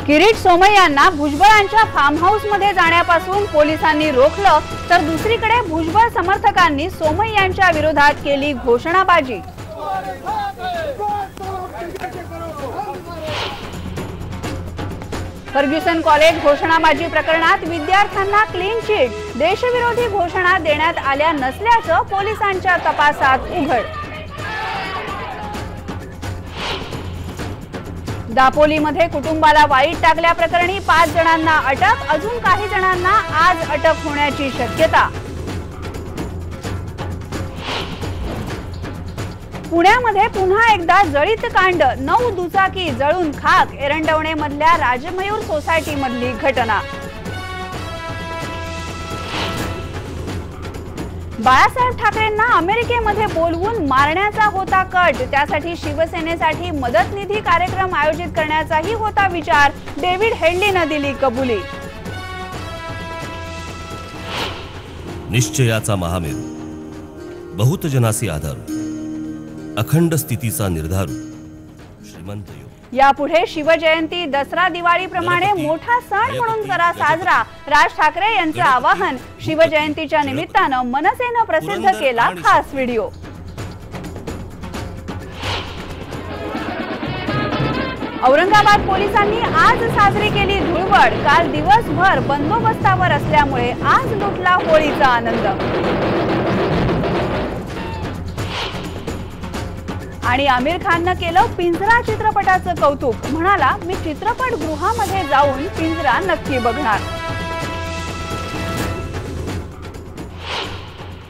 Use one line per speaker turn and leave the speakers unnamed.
Kirit सोमय्यांना भुजबळांच्या form house मध्ये जाण्यापासून पोलिसांनी रोखलं, तर दुसरीकडे भुजबळ समर्थकांनी सोमय्यांच्या विरोधात केली घोषणाबाजी। फर्ग्युसन कॉलेज घोषणाबाजी प्रकरणात विद्यार्थ्यांना क्लीन चिट, देशविरोधी घोषणा देण्यात आल्या नसल्याचं पोलिसांच्या तपासात उघड। दापोलीमध्ये कुटुंबाला वाईट टाकल्याप्रकरणी 5 जणांना अटक, अजून काही जणांना आज अटक होण्याची शक्यता। पुण्यामध्ये पुन्हा एकदा जळीत कांड, 9 दुचाकी जळून खाक, एरंडवणेमधल्या राजमयूर सोसायटीमधली घटना। बाळासाहेब ठाकरेंना अमेरिकेमध्ये बोलवून मारण्याचा होता कट, त्यासाठी शिवसेनेसाठी मदत निधी कार्यक्रम आयोजित करण्याचाही होता विचार, डेव्हिड हेडलीनं दिली कबुली।
निश्चयाचा महामेरू, बहुतजनासी आधारू, अखंड स्थितीचा निर्धारू, श्रीमंत योग।
यापुढे शिवजयंती दसरा दिवाळीप्रमाणे मोठा सण म्हणून करा साजरा, राज ठाकरे यांचं आवाहन। शिवजयंतीच्या निमित्तानं मनसेनं प्रसिद्ध केला खास व्हिडिओ। औरंगाबाद पोलिसांनी आज साजरी केली धुळवड, काल दिवसभर बंदोबस्तावर असल्यामुळे आज लुटला होळीचा आनंद। आणि आमिर खाननं केलं पिंजरा चित्रपटाचं कौतुक, म्हणाला मी चित्रपटगृहामध्ये जाऊन पिंजरा नक्की बघणार।